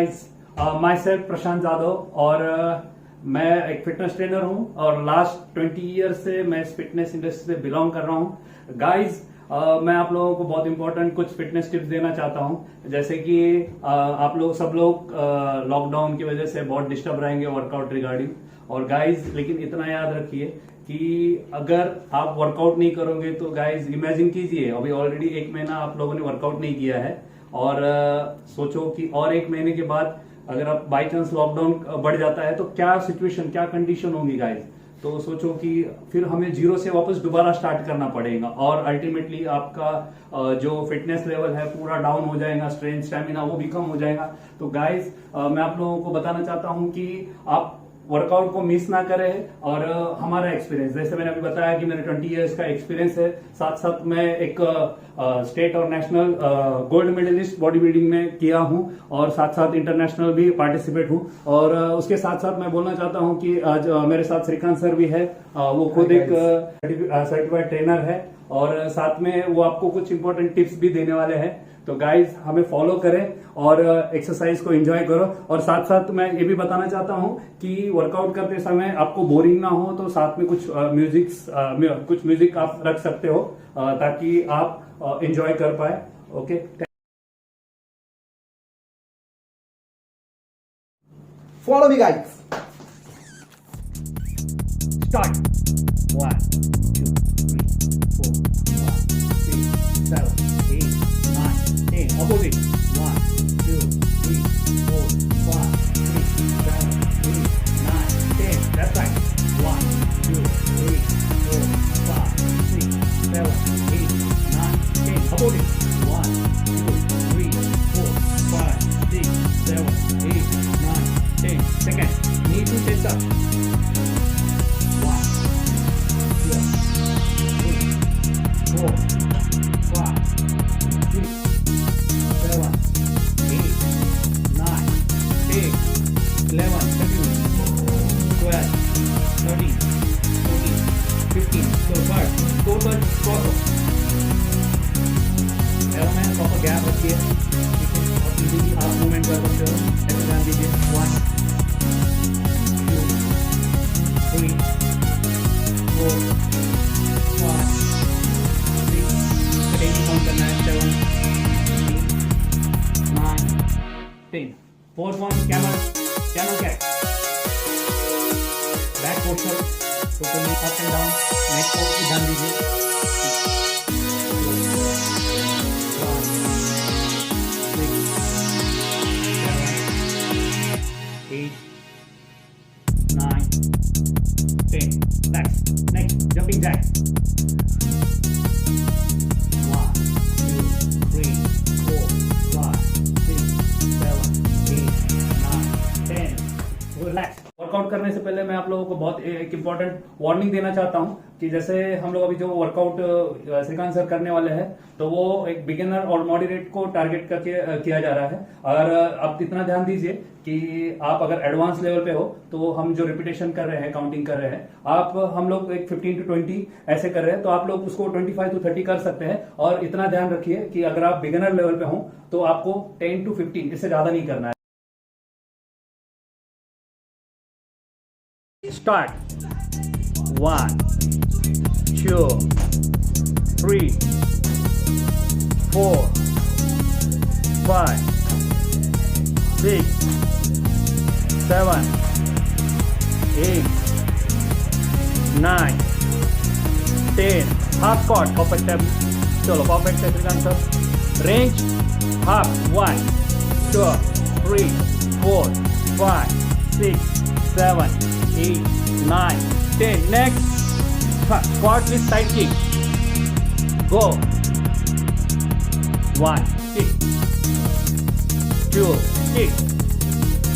Guys, my self Prashant Jadhav और मैं एक फिटनेस ट्रेनर हूं और लास्ट 20 ईयर से मैं इस फिटनेस इंडस्ट्री से बिलोंग कर रहा हूं। गाइस, मैं आप लोगों को बहुत इंपॉर्टेंट कुछ फिटनेस टिप्स देना चाहता हूं। जैसे कि आप लोग सब लोग लॉकडाउन की वजह से बहुत डिस्टर्ब रहेंगे वर्कआउट रिगार्डिंग। और गाइस, लेकिन इतना याद रखिए कि अगर आप वर्कआउट नहीं करोगे तो गाइस इमेजिन कीजिए, अभी ऑलरेडी 1 महीना आप लोगों ने वर्कआउट नहीं किया है और सोचो कि और 1 महीने के बाद अगर आप बाई चांस लॉकडाउन बढ़ जाता है तो क्या सिचुएशन, क्या कंडीशन होगी गाइस। तो सोचो कि फिर हमें जीरो से वापस दोबारा स्टार्ट करना पड़ेगा और अल्टीमेटली आपका जो फिटनेस लेवल है पूरा डाउन हो जाएगा, स्ट्रेंथ स्टैमिना वो भी कम हो जाएगा। तो गाइस, मैं आप लोगों को बताना चाहता हूं कि आप वर्कआउट को मिस ना करें। और हमारा एक्सपीरियंस, जैसे मैंने अभी बताया कि मेरे 20 इयर्स का एक्सपीरियंस है, साथ साथ मैं एक स्टेट और national gold medallist body building में किया हूं और साथ साथ इंटरनेशनल भी पार्टिसिपेट हूं। और उसके साथ साथ मैं बोलना चाहता हूं कि आज मेरे साथ श्रीकांत सर भी है, वो खुद एक सर्टिफाइड ट्रेनर है और साथ में वो आपको कुछ इंपॉर्टेंट टिप्स भी देने वाले हैं। तो गाइज, हमें फॉलो करें और एक्सरसाइज को एंजॉय करो। और साथ साथ मैं ये भी बताना चाहता हूं कि वर्कआउट करते समय आपको बोरिंग ना हो तो साथ में कुछ म्यूजिक आप रख सकते हो ताकि आप एंजॉय कर पाए। Okay, follow me guys. Start. 1 2 3 4 5 6 7 8 9 10 opposite 1 2 3 4 5 6 7 8 9 10 that's right 1 2 3 4 5 6 7 8 9 10 opposite 1 2 3 4 5 6 7 8 9 10 second knee to chest up 1 2 3 4 5 6 7 8 9 10 11 12 13 14 15 scorecard एरोमैन proper gap रखिए और इजीली आप मूवमेंट कर सकते हो। ऐसे ध्यान दीजिए 1 2 3 4 5 6 काउंट करना है 7 8 9 10 fourth one camel cat back posture totally up and down. Neck को ध्यान दीजिए 8 9 10 next jumping jack 1 2 3 4 5 6 7 8 9 10 relax. Workout करने से पहले मैं आप लोगों को बहुत एक इंपॉर्टेंट वार्निंग देना चाहता हूं कि जैसे हम लोग अभी जो वर्कआउट श्रीकांत सर करने वाले हैं तो वो एक बिगिनर और मॉडरेट को टारगेट करके किया जा रहा है। और आप इतना ध्यान दीजिए कि आप अगर एडवांस लेवल पे हो तो हम जो रिपीटेशन कर रहे हैं, काउंटिंग कर रहे हैं, आप हम लोग एक 15 to 20 ऐसे कर रहे हैं तो आप लोग उसको 25 to 30 कर सकते हैं। और इतना ध्यान रखिए कि अगर आप बिगिनर लेवल पे हो तो आपको 10 to 15 इससे ज्यादा नहीं करना है। Start 1 2 3 4 5 6 7 8 9 10 half squat perfect step। चलो perfect step Shrikant sir. Range half 1 2 3 4 5 6 7 8 9 10 next squat with side kick go 1 kick 2 kick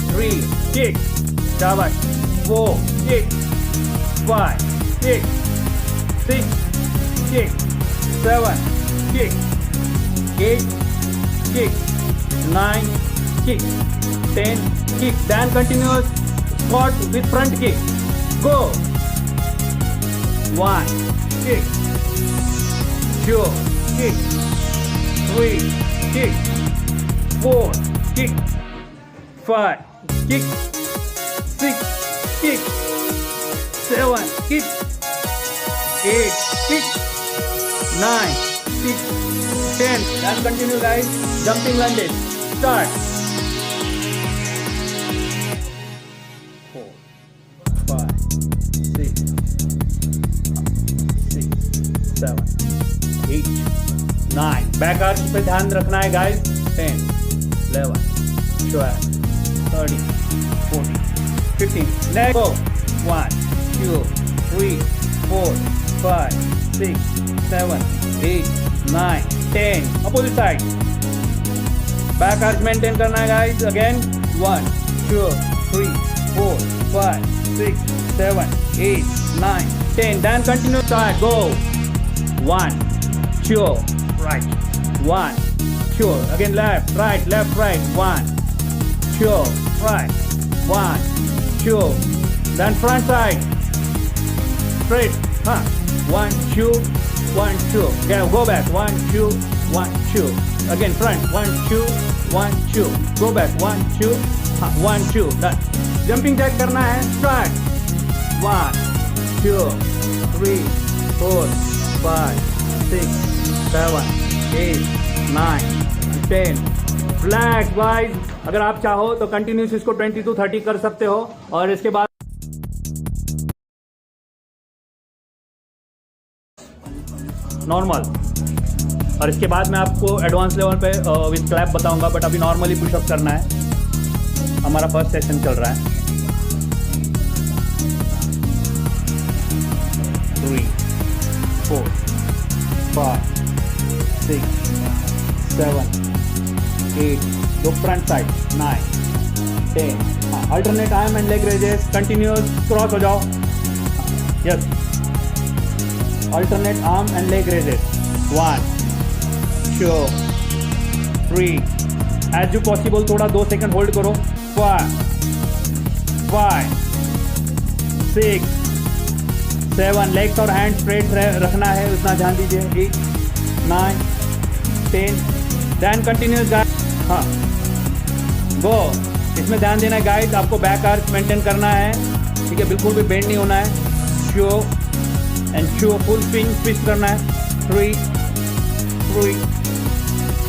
3 kick 7 4 kick 5 kick 6 kick 7 kick 8 kick 9 kick 10 kick then continuous squat with front kick go 1 kick 2 kick 3 kick 4 kick 5, kick, 6, kick, 7, kick, 8, kick, 9, kick, 10. And continue guys. Jumping lunges. Start. 4, 5, 6, 7, 8, 9. Back arch पे ध्यान रखना है guys. 10, 11, 12, 13, 14, 15. Let's go. 1, 2, 3, 4, 5, 6, 7, 8, 9, 10. Opposite side. Back arch maintain करना है guys. Again. 1, 2, 3, 4, 5, 6, 7, 8, 9, 10. Then continue start. Go. 1, 2, right. 1, 2. Again left, right, 1, 2, right. 1, 2. Then front side. Straight. 1, 2, 1, 2. Yeah, go back. 1, 2, 1, 2. Again front. 1, 2, 1, 2. Go back. 1, 2, 1, 2. Done. Jumping jack करना है. Start. 1, 2, 3, 4, 5, 6, 7, 8, 9, 10. Relax guys. अगर आप चाहो तो continuous इसको 20 to 30 कर सकते हो. और इसके बाद नॉर्मल. और इसके बाद मैं आपको एडवांस लेवल पे विद क्लैप बताऊंगा. बट अभी नॉर्मली पुशअप करना है. हमारा फर्स्ट सेशन चल रहा है. 3, 4, 5, 6, 7, 8. Look front side. 9, 10. Alternate arm and leg raises. Continuous. Cross हो जाओ. Yes. Alternate arm and leg raises. 1, 2, 3. As you possible थोड़ा 2 सेकंड होल्ड करो. 4, 5, 6, 7. लेग्स और हैंड स्ट्रेट रखना है. उतना ध्यान दीजिए. 8, 9, 10. Then continuous guys. गो. इसमें ध्यान देना है गाइस. आपको बैक आर्च मेंटेन करना है. ठीक है. बिल्कुल भी बेंड नहीं होना है. Show and show. Full swing twist करना है. 3,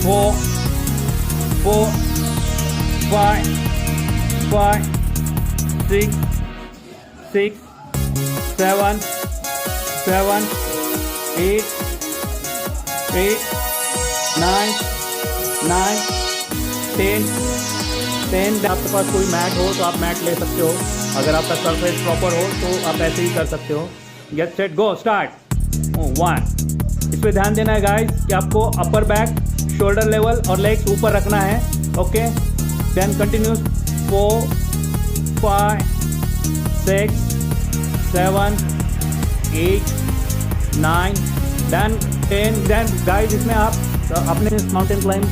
4, 5, 6, 7, 8, 9, 10. आपके पास कोई मैट हो तो आप मैट ले सकते हो. अगर आपका सरफेस प्रॉपर हो तो आप ऐसे ही कर सकते हो. Get set go. स्टार्ट. 1. इस पे ध्यान देना है गाइस कि आपको अपर बैक, शोल्डर लेवल और लेग्स ऊपर रखना है. Okay. Then continuous. 4, 5, 6, 7, 8, 9, then 10. Then guys इसमें आप अपने mountain climb.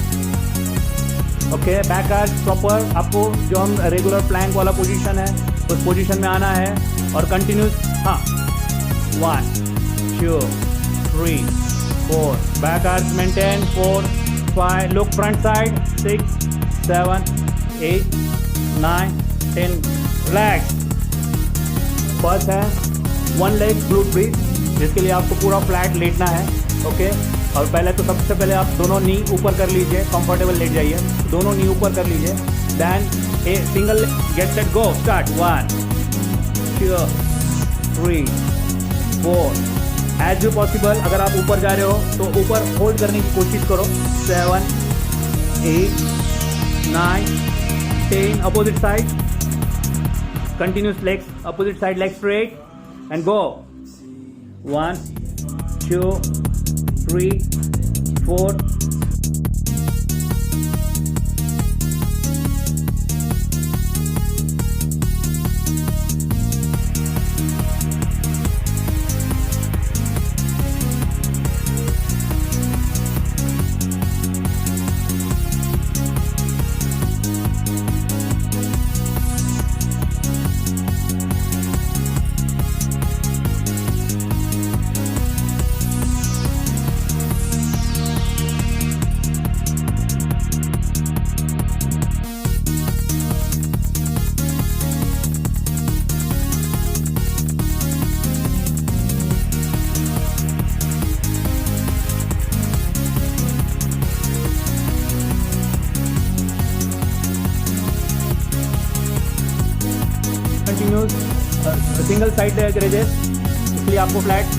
Okay. Back arch proper. आपको जो हम रेगुलर प्लैंक वाला पोजीशन है उस पोजीशन में आना है. और continuous. 1, 2, 3, 4. Back arch maintain. 4, 5. Look front side. 6, 7, 8, 9, 10. Relax. First है 1 लेग ग्लूट ब्रीथ, जिसके लिए आपको पूरा फ्लैट लेटना है. ओके. और पहले तो सबसे पहले आप दोनों नी ऊपर कर लीजिए. कंफर्टेबल लेट जाइए. दोनों नी ऊपर कर लीजिए. Then a single. Get set go. Start. 1, 2, 3, 4. As you possible. अगर आप ऊपर जा रहे हो तो ऊपर होल्ड करने की कोशिश करो. 7, 8, 9, 10. Opposite side. Continuous legs. Opposite side leg straight and go. 1, 2, 3, 4. Single side raises, इसलिए आपको फ्लैट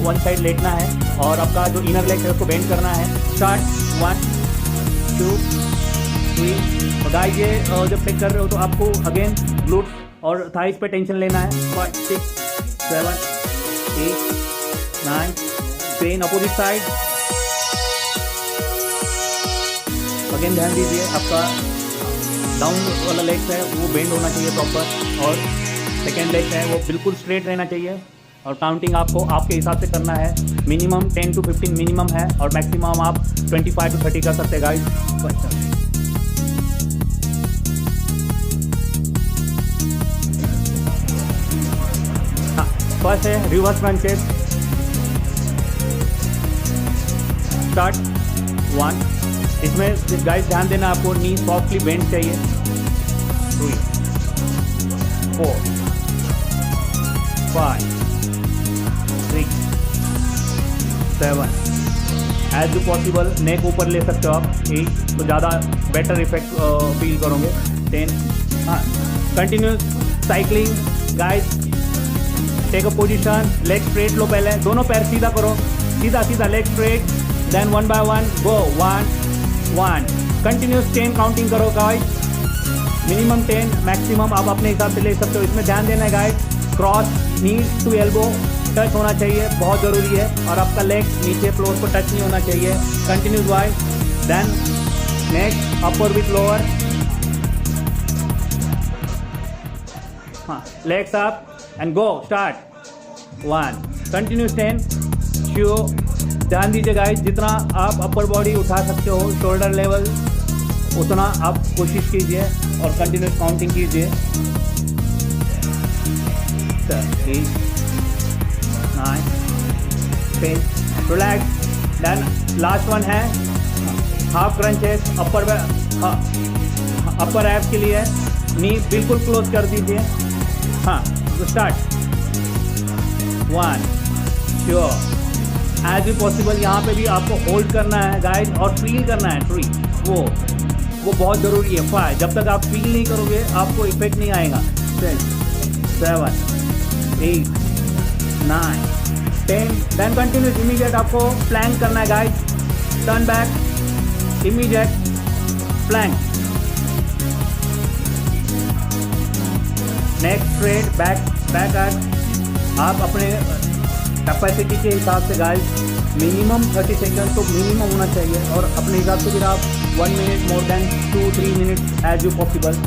वन साइड लेटना है और आपका जो इनर लेग है उसको बेंड करना है। स्टार्ट 1 2 3। तो गाइस ये जब चेक कर रहे हो तो आपको अगेन ग्लूट और थाइस पे टेंशन लेना है। 5 6 7 8 9 10। अपोजिट साइड अगेन ध्यान दीजिए, आपका डाउन वाला लेग है वो बेंड होना चाहिए प्रॉपर, और सेकेंड लेग है वो बिल्कुल स्ट्रेट रहना चाहिए। और काउंटिंग आपको आपके हिसाब से करना है। मिनिमम 10 to 15 मिनिमम है और मैक्सिमम आप 25 to 30 कर सकते हैं गाइस। हाँ, फर्स्ट है रिवर्स क्रंचेस। स्टार्ट 1। इसमें गाइस ध्यान देना, आपको नी सॉफ्टली बेंड चाहिए। 3 4 5 6 7। एज पॉसिबल नेक ऊपर ले सकते हो आप, 8 तो ज़्यादा बेटर इफेक्ट फील करोगे। 10। हाँ, continuous cycling guys. Take a position, leg straight लो, पहले दोनों पैर सीधा करो, सीधा सीधा leg straight, then 1 by 1 go. 1 1। Continuous 10 counting करो गाइस। मिनिमम 10, मैक्सिमम आप अपने हिसाब से ले सकते हो। इसमें ध्यान देना है guys, cross knee to elbow touch होना चाहिए, बहुत ज़रूरी है। और आपका लेग नीचे फ्लोर को टच नहीं होना चाहिए। Continuous wise, then next upper with lower. हाँ, legs up and go. Start 1। Continuous 10। So ध्यान दीजिए गाइस, जितना आप अपर बॉडी उठा सकते हो शोल्डर लेवल उतना आप कोशिश कीजिए और कंटिन्यूस काउंटिंग कीजिए। 8 9 10। रिलैक्स। देन लास्ट वन है हाफ क्रंचेस अपर एब्स के लिए। नी बिल्कुल क्लोज कर दीजिए। हाँ, तो स्टार्ट 1। श्योर एज भी पॉसिबल यहाँ पे भी आपको होल्ड करना है गाइस और फील करना है। 3 वो बहुत ज़रूरी है। 5 जब तक आप फील नहीं करोगे आपको इफेक्ट नहीं आएगा। 6 7 8 9 10। देन कंटिन्यूस इमीडिएट आपको प्लैंक करना है guys. Turn back, immediate plank, neck straight, back at. आप अपने कैपेसिटी के हिसाब से गाइस मिनिमम 30 सेकंड तो मिनिमम होना चाहिए, और अपने हिसाब से फिर आप 1 minute more than 2-3 minute as you possible.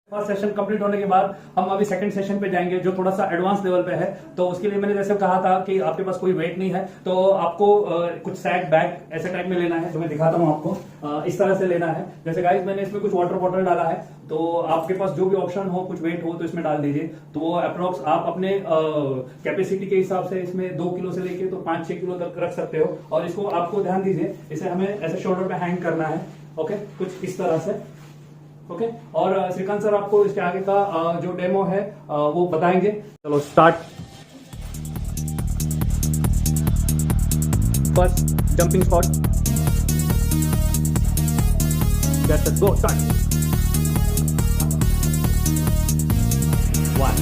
First session complete होने के बाद हम अभी सेकंड सेशन पे जाएंगे जो थोड़ा सा एडवांस लेवल पे है। तो उसके लिए मैंने जैसे कहा था कि आपके पास कोई वेट नहीं है तो आपको कुछ सैक बैग ऐसे टाइप में लेना है, जो मैं दिखाता हूँ आपको। इस तरह से लेना है। जैसे गाइस मैंने इसमें कुछ वाटर बॉटल डाला है, तो आपके पास जो भी ऑप्शन हो, कुछ वेट हो तो इसमें डाल दीजिए। तो वो अप्रोक्स आप अपने कैपेसिटी के हिसाब से इसमें 2 किलो से लेके तो 5-6 किलो तक रख सकते हो। और इसको आपको ध्यान दीजिए, इसे हमें ऐसे शोल्डर पे हैंग करना है। ओके, कुछ इस तरह से। ओके, और श्रीकांत सर आपको इसके आगे का जो डेमो है वो बताएंगे। चलो start. First jumping spot, let's go. Start 1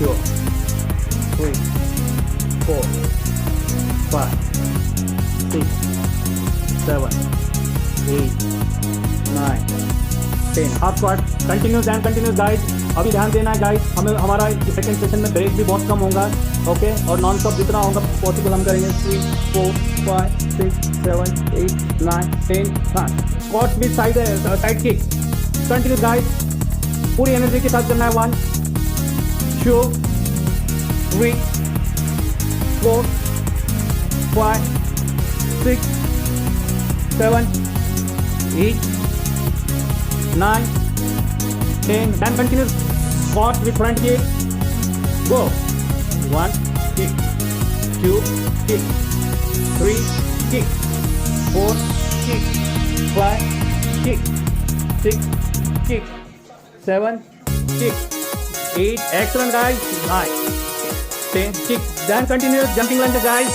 2 3 4 5 6 7 8 9 10। Half squat continuous and continuous guys. अभी ध्यान देना है गाइस, हमें हमारा सेकंड सेशन में ब्रेक भी बहुत कम होगा। ओके, और नॉन स्टॉप जितना होगा पॉसिबल हम करेंगे। 3 4 5 6 7 8 9 10। हाँ, squat with side kick continuous guys, पूरी एनर्जी के साथ करना है। 1 2 3 4 5 6 7 8 9 10. Then continuous squat with front kick. Go. 1 kick, 2 kick, 3 kick, 4 kick, 5 kick, 6 kick, 7 kick, 8. Excellent guys. 9 10 kick. Then continuous jumping lunge guys.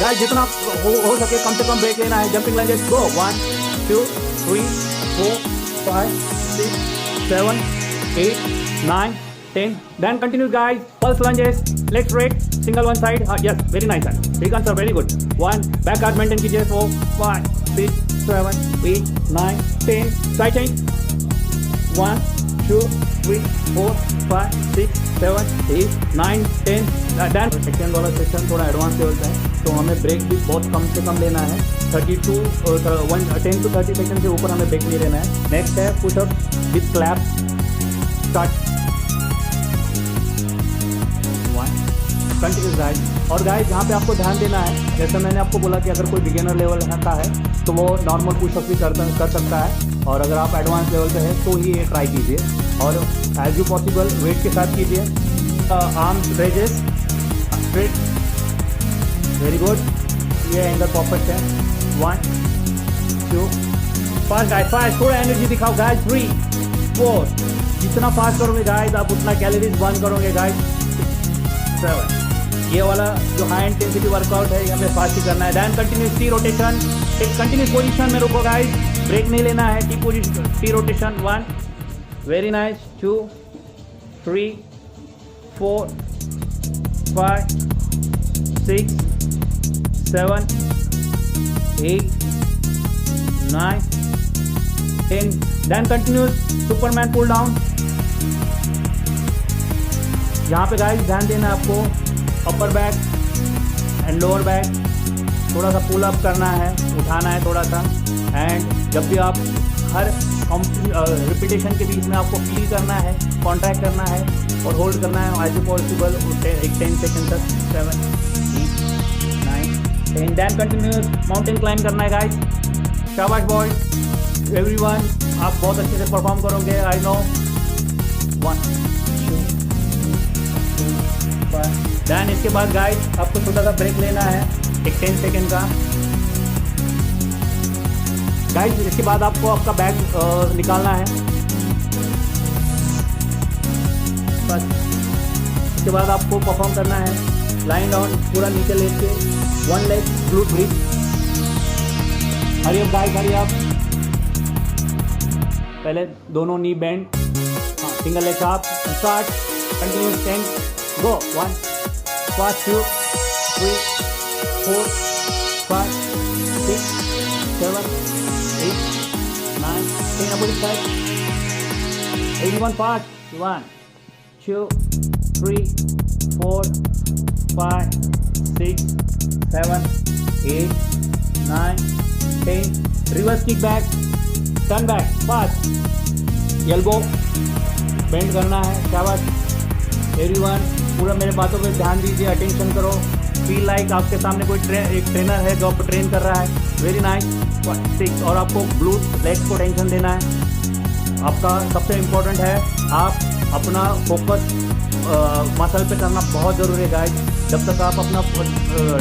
Guys जितना हो सके कम से कम ब्रेक लेना है. Jumping lunges go 1 2 3 4 5 6 7 8 9 10. Then continue guys. Pulse lunges. Legs straight. Single one side. Yes, very nice. Recons are very good. 1 back guard maintain कीजिए. 4 5 6 7 8 9 10. Side change. 1 2 3 4 5 6 7 8 9 10. Then second वाला section थोड़ा advance level का है, तो हमें break भी बहुत कम से कम लेना है. 10 to 30 सेकंड से ऊपर हमें ब्रेक नहीं लेना है. नेक्स्ट है pushup with clap. Start. Continue guys. और गाइस यहाँ पे आपको ध्यान देना है, जैसे मैंने आपको बोला कि अगर कोई बिगिनर लेवल का है तो वो नॉर्मल पुशअप भी कर सकता है, और अगर आप एडवांस लेवल पे है तो ही ये ट्राई कीजिए. और एज यू पॉसिबल वेट के साथ कीजिए. Arms raises straight. Very good. ये एंगल परफेक्ट है. 1 2 फास्ट गाइस, फास्ट. थोड़ा एनर्जी दिखाओ गाइस. 3 4. जितना फास्ट करोगे गाइस आप उतना कैलोरीज बर्न करोगे गाइस. 7. ये वाला जो हाई इंटेंसिटी वर्कआउट है ये हमें फास्ट ही करना है. Then continuous T rotation. एक कंटिन्यूस पोजीशन में रुको गाइस, ब्रेक नहीं लेना है. T rotation. 1 very nice. 2 3 4 5 6 7 8 9 10. Then continuous superman pull down. यहाँ पे गाइस ध्यान देना है आपको. Upper back and lower back थोड़ा सा पुल अप करना है, उठाना है थोड़ा सा. एंड जब भी आप हर रिपीटेशन के बीच में आपको फील करना है, कॉन्ट्रैक्ट करना है और होल्ड करना है एज पॉसिबल. एक 10 सेकेंड तक. 7 8 9 10. दैन कंटिन्यूस माउंटेन क्लाइंब करना है गाइस. शाबाश बॉय एवरीवन, आप बहुत अच्छे से परफॉर्म करोगे, आई नो. 1 2 5. दैन इसके बाद गाइस आपको छोटा सा ब्रेक लेना है, एक 10 सेकेंड का. गाइस इसके बाद आपको आपका बैग निकालना है बस. इसके बाद आपको परफॉर्म करना है लाइन डाउन, पूरा नीचे लेके 1 leg glute bridge. Hurry up guys, hurry up. पहले दोनों knee bend. Single leg up. Start. Continuous 10 go. 1 5 2 3 4 5 6 7 8 9 10. Opposite side. 81 fast. 1 2 3 4 5 6 7 8 9 10. Reverse kick back. Turn back fast. Elbow bend करना है. शाबाश एवरीवन. पूरा मेरे बातों पे ध्यान दीजिए, अटेंशन करो. फील लाइक आपके सामने कोई एक ट्रेनर है जो आपको ट्रेन कर रहा है. Very nice. 6. और आपको ग्लूट लेग्स को टेंशन देना है. आपका सबसे इम्पोर्टेंट है आप अपना फोकस मसल पे करना बहुत ज़रूरी है गाइस. जब तक आप अपना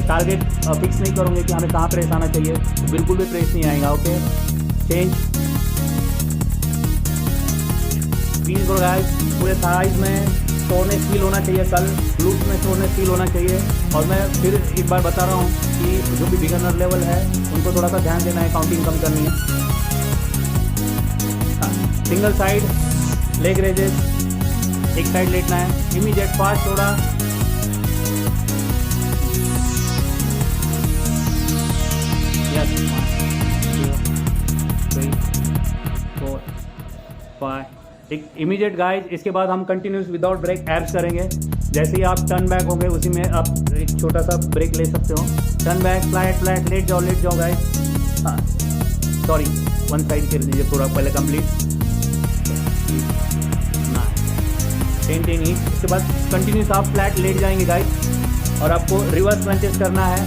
टारगेट फिक्स नहीं करोगे कि हमें कहाँ प्रेस आना चाहिए, तो बिल्कुल भी प्रेस नहीं आएगा. ओके. चेंज. फील करो गाइस. पूरे थाइज में सोरनेस फील होना चाहिए, कल ग्लूट में सोरनेस फील होना चाहिए. और मैं फिर एक बार बता रहा हूँ कि जो भी बिगिनर लेवल है उनको थोड़ा सा ध्यान देना है, काउंटिंग कम करनी है. सिंगल साइड लेग रेजेस, एक साइड लेटना है. इमीडिएट फास्ट थोड़ा. यस. 1 2 3 4 5. एक इमीडिएट गाइस. इसके बाद हम कंटिन्यूस विदाउट ब्रेक एब्स करेंगे. जैसे ही आप टर्न बैक होंगे उसी में आप एक छोटा सा ब्रेक ले सकते हो. टर्न बैक, फ्लैट फ्लैट, लेट जाओ गाइस. हाँ सॉरी, 1 साइड कर लीजिए पूरा पहले कंप्लीट. 10 10 ईच. इसके बाद कंटिन्यूस आप फ्लैट लेट जाएंगे गाइस, और आपको रिवर्स क्रंचेस करना है.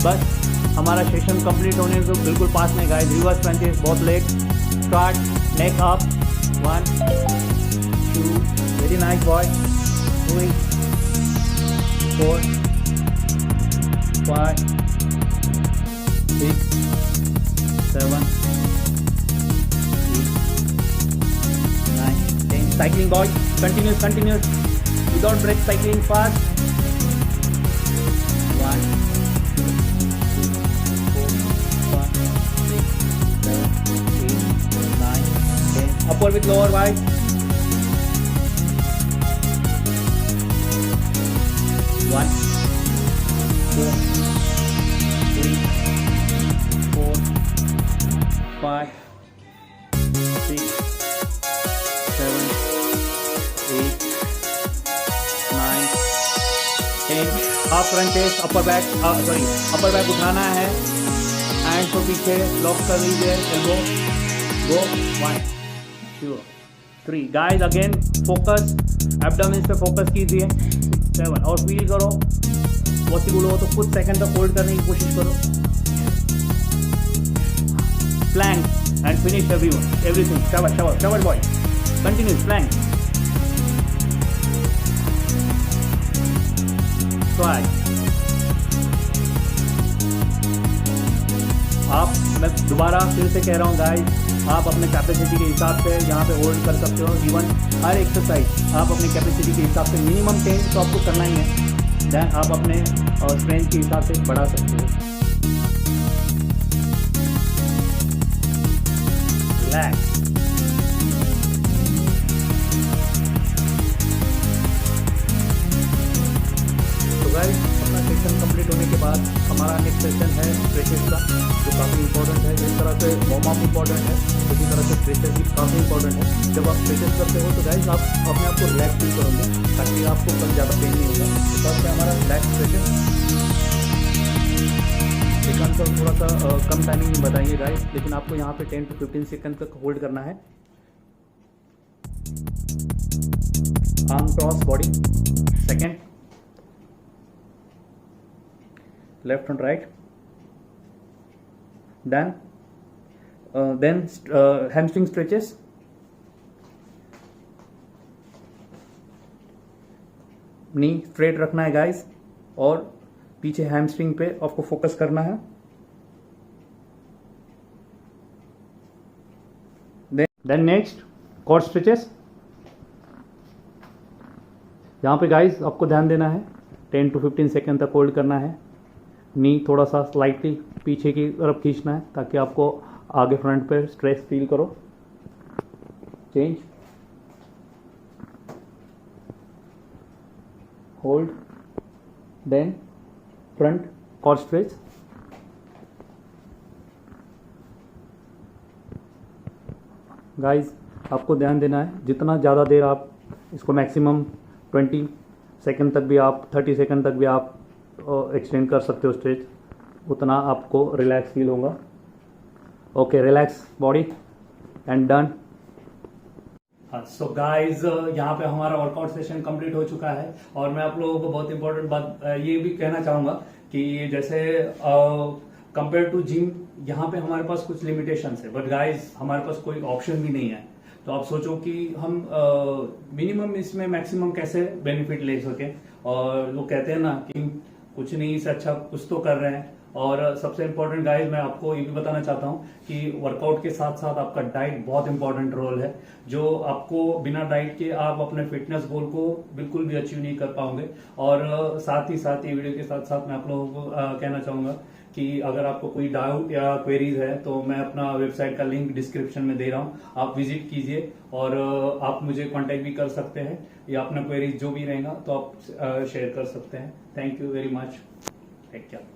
बस हमारा सेशन कंप्लीट होने से बिल्कुल पास में गाइस. रिवर्स क्रंचेस बहुत late. Start. Neck up. 1 2 very nice boy. 3 4 5 6 7 8 9 10. Cycling boy. Continuous without break cycling fast. 1 upper with lower wide. 1, 2, 3, 4, 5, 6, 7, 8, 9, 10. Half front chest, upper back उठाना है, हैंड को पीछे लॉक कर लीजिए, एल्बो, गो, 1, 2, 3. गाइस अगेन फोकस, एब्डोमेन पे focus कीजिए, 7. और feel करो, पॉसिबल हो तो कुछ सेकंड तक होल्ड करने की कोशिश करो. Plank and finish everything. शाबाश बॉय, कंटिन्यू प्लैंक. ट्राई. मैं दोबारा फिर से कह रहा हूँ गाइस, आप अपने कैपेसिटी के हिसाब से यहाँ पे होल्ड कर सकते हो. इवन हर एक्सरसाइज आप अपने कैपेसिटी के हिसाब से मिनिमम 10 तो आपको करना ही है. देन आप अपने स्ट्रेंथ के हिसाब से बढ़ा सकते हो. रिलैक्स. तो गाइस अपना सेशन कंप्लीट होने के बाद हमारा नेक्स्ट सेशन है स्ट्रेचेस का, जो काफ़ी इंपॉर्टेंट है. जिस तरह से वार्म अप इंपॉर्टेंट है, उसी तरह से स्ट्रेचेस भी काफ़ी इंपॉर्टेंट है. जब आप स्ट्रेचेस करते हो तो गाइस आप अपने आप को रिलैक्स फील करोगे, ताकि आपको कल ज़्यादा पेन नहीं होगा. तो सबसे हमारा रिलैक्स स्ट्रेचेस सेकंड तो थोड़ा सा कम टाइमिंग में बताएंगे गाइस, लेकिन आपको यहाँ पे 10 to 15 सेकंड तक होल्ड करना है. Arm cross body, second, left and right. Then hamstring stretches. Knee straight रखना है गाइस, और पीछे हैमस्ट्रिंग पे आपको फोकस करना है. Then next cord stretches. यहां पे गाइस आपको ध्यान देना है, 10 to 15 सेकेंड तक होल्ड करना है. नी थोड़ा सा स्लाइटली पीछे की तरफ खींचना है, ताकि आपको आगे फ्रंट पे स्ट्रेस फील करो. Change, hold, then front cord stretch. Guys आपको ध्यान देना है, जितना ज़्यादा देर आप इसको मैक्सिमम 20 सेकेंड तक भी आप 30 सेकेंड तक भी आप एक्सटेंड कर सकते हो स्ट्रेच, उतना आपको रिलैक्स फील होगा. Okay, relax body and done. So guys यहाँ पे हमारा वर्कआउट सेशन कंप्लीट हो चुका है, और मैं आप लोगों को बहुत इंपॉर्टेंट बात ये भी कहना चाहूँगा कि जैसे कंपेयर टू जिम यहाँ पे हमारे पास कुछ लिमिटेशंस है, बट गाइज हमारे पास कोई ऑप्शन भी नहीं है. तो आप सोचो कि हम मिनिमम इसमें मैक्सिमम कैसे बेनिफिट ले सके. और वो कहते हैं ना कि कुछ नहीं से अच्छा कुछ तो कर रहे हैं. और सबसे इम्पोर्टेंट गाइस मैं आपको ये भी बताना चाहता हूँ कि वर्कआउट के साथ साथ आपका डाइट बहुत इंपॉर्टेंट रोल है, जो आपको बिना डाइट के आप अपने फिटनेस गोल को बिल्कुल भी अचीव नहीं कर पाओगे. और साथ ही साथ ये वीडियो के साथ साथ मैं आप लोगों को कहना चाहूंगा कि अगर आपको कोई डाउट या क्वेरीज है तो मैं अपना वेबसाइट का लिंक डिस्क्रिप्शन में दे रहा हूँ, आप विजिट कीजिए और आप मुझे कांटेक्ट भी कर सकते हैं, या अपना क्वेरीज जो भी रहेगा तो आप शेयर कर सकते हैं. Thank you very much. Take care.